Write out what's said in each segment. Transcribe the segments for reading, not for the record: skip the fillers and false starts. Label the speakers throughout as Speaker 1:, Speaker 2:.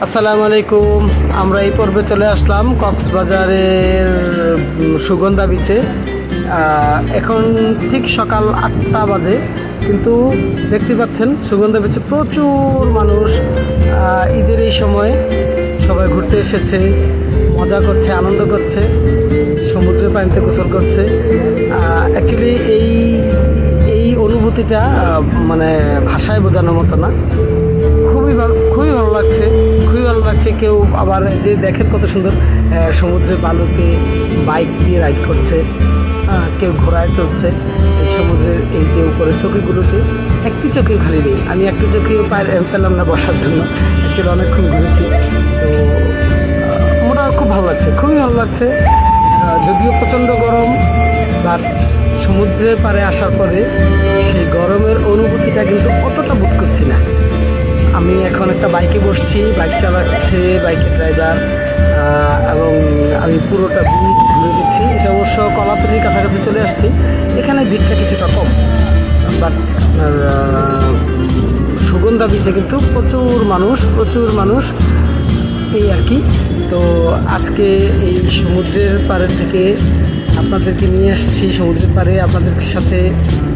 Speaker 1: আসসালামু আলাইকুম। আমরা এই পর্বে চলে আসলাম কক্সবাজারের সুগন্ধা বিচে। এখন ঠিক সকাল 8টা বাজে, কিন্তু দেখতে পাচ্ছেন সুগন্ধা বিচে প্রচুর মানুষ। ঈদের এই সময় সবাই ঘুরতে এসেছে, মজা করছে, আনন্দ করছে, সমুদ্রের পানিতে গোসল করছে। অ্যাকচুয়ালি এই এই অনুভূতিটা মানে ভাষায় বোঝানোর মতো না। খুবই ভালো লাগছে, খুবই ভালো লাগছে। কেউ আবার যে দেখেন কত সুন্দর সমুদ্রের বালুতে বাইক দিয়ে রাইড করছে, কেউ ঘোড়ায় চলছে এই সমুদ্রের এই যে উপরে চৌকিগুলোতে। একটি চৌকিও খালি নেই, আমি একটি চৌকিও পেলাম না বসার জন্য। অ্যাকচুয়ালি অনেকক্ষণ ঘুরেছি, তো মোটামুটি খুব ভালো লাগছে, খুবই ভালো লাগছে। যদিও প্রচণ্ড গরম, বাট সমুদ্রের পাড়ে আসার পরে সেই গরমের অনুভূতিটা কিন্তু অতটা বোধ করছি না। আমি এখন একটা বাইকে বসছি, বাইক চালাচ্ছে বাইকের ড্রাইভার, এবং আমি পুরোটা বিচ ঘুরে দিচ্ছি। এটা অবশ্য কলাতলির কাছাকাছি চলে আসছি। এখানে ভিড়টা কিছুটা কম, বাট আপনার সুগন্ধা বিচে কিন্তু প্রচুর মানুষ এই আর কি। তো আজকে এই সমুদ্রের পাড়ের থেকে আপনাদেরকে নিয়ে এসেছি সমুদ্রের পাড়ে আপনাদের সাথে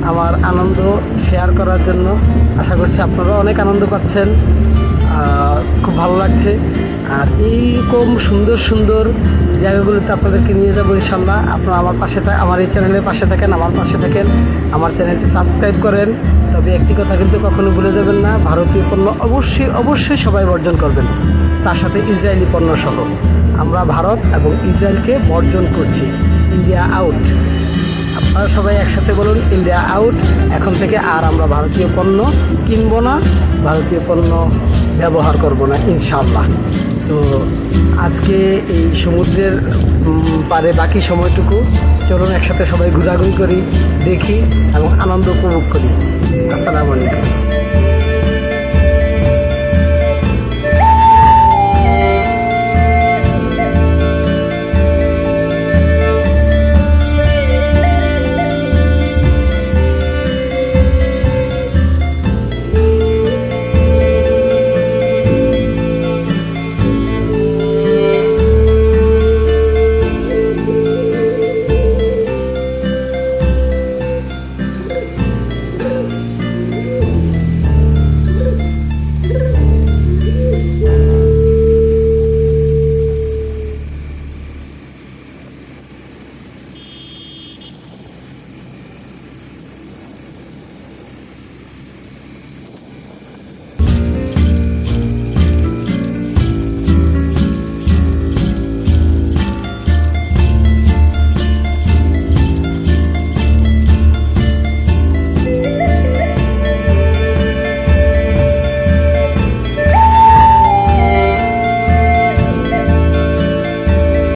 Speaker 1: আমার আনন্দ শেয়ার করার জন্য। আশা করছি আপনারাও অনেক আনন্দ পাচ্ছেন, খুব ভালো লাগছে। আর এইরকম সুন্দর জায়গাগুলোতে আপনাদেরকে নিয়ে যাবো ইনশাল্লাহ। আপনারা আমার এই চ্যানেলের পাশে থাকেন, আমার পাশে থাকেন, আমার চ্যানেলটি সাবস্ক্রাইব করেন। তবে একটি কথা কিন্তু কখনো ভুলে যাবেন না, ভারতীয় পণ্য অবশ্যই সবাই বর্জন করবেন, তার সাথে ইসরায়েলি পণ্য সহ। আমরা ভারত এবং ইসরায়েলকে বর্জন করছি। India out. আপনারা সবাই একসাথে বলুন, ইন্ডিয়া আউট। এখন থেকে আর আমরা ভারতীয় পণ্য কিনবো না, ভারতীয় পণ্য ব্যবহার করব না ইনশাআল্লাহ। তো আজকে এই সমুদ্রের পারে বাকি সময়টুকু চলুন একসাথে সবাই ঘোরাঘুরি করি, দেখি এবং আনন্দ উপভোগ করি। আসসালামু আলাইকুম।